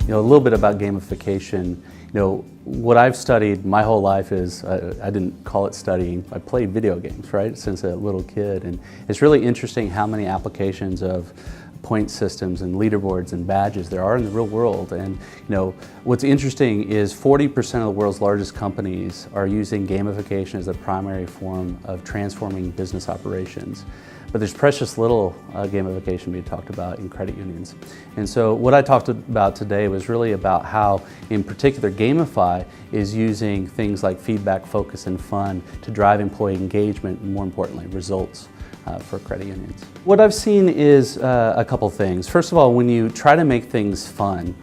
A little bit about gamification. What I've studied my whole life is, I didn't call it studying, I played video games, right, since a little kid. And it's really interesting how many applications of point systems and leaderboards and badges there are in the real world. And what's interesting is 40% of the world's largest companies are using gamification as a primary form of transforming business operations. But there's precious little gamification being talked about in credit unions. And so what I talked about today was really about how, in particular, GameFi is using things like feedback, focus, and fun to drive employee engagement and, more importantly, results for credit unions. What I've seen is a couple things. First of all, when you try to make things fun,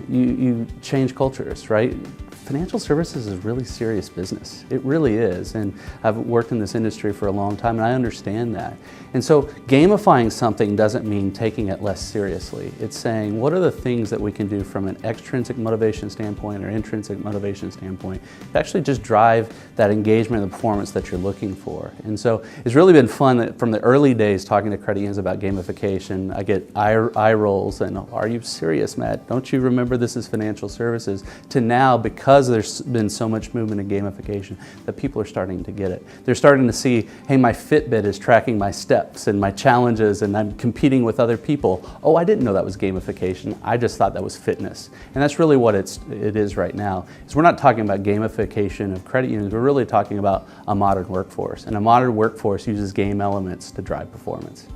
you change cultures, right? Financial services is really serious business. It really is, and I've worked in this industry for a long time and I understand that. And so gamifying something doesn't mean taking it less seriously. It's saying, what are the things that we can do from an extrinsic motivation standpoint or intrinsic motivation standpoint to actually just drive that engagement and the performance that you're looking for. And so it's really been fun that from the early days talking to credit unions about gamification, I get eye rolls and, are you serious, Matt? Don't you remember this is financial services? To now, because there's been so much movement in gamification, that people are starting to get it. They're starting to see, hey, my Fitbit is tracking my steps and my challenges and I'm competing with other people. Oh, I didn't know that was gamification. I just thought that was fitness. And that's really what it is right now. Is we're not talking about gamification of credit unions, we're really talking about a modern workforce. And a modern workforce uses game elements to drive performance.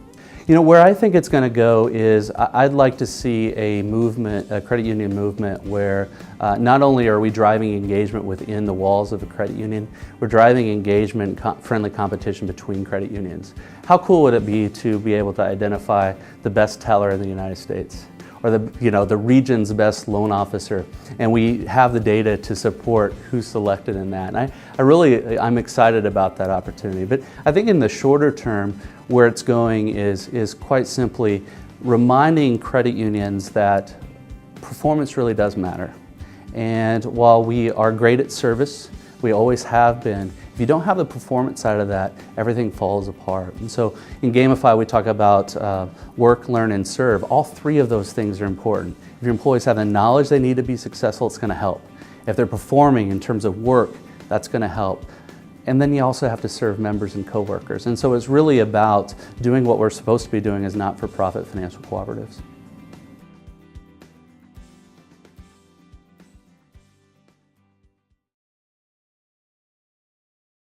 Where I think it's going to go is I'd like to see a movement, a credit union movement, where not only are we driving engagement within the walls of a credit union, we're driving engagement, friendly competition between credit unions. How cool would it be to be able to identify the best teller in the United States? Or the region's best loan officer, and we have the data to support who's selected in that. And I'm excited about that opportunity. But I think in the shorter term, where it's going is quite simply reminding credit unions that performance really does matter. And while we are great at service, we always have been, if you don't have the performance side of that, everything falls apart. And so in GameFi, we talk about work, learn, and serve. All three of those things are important. If your employees have the knowledge they need to be successful, it's going to help. If they're performing in terms of work, that's going to help. And then you also have to serve members and coworkers. And so it's really about doing what we're supposed to be doing as not-for-profit financial cooperatives.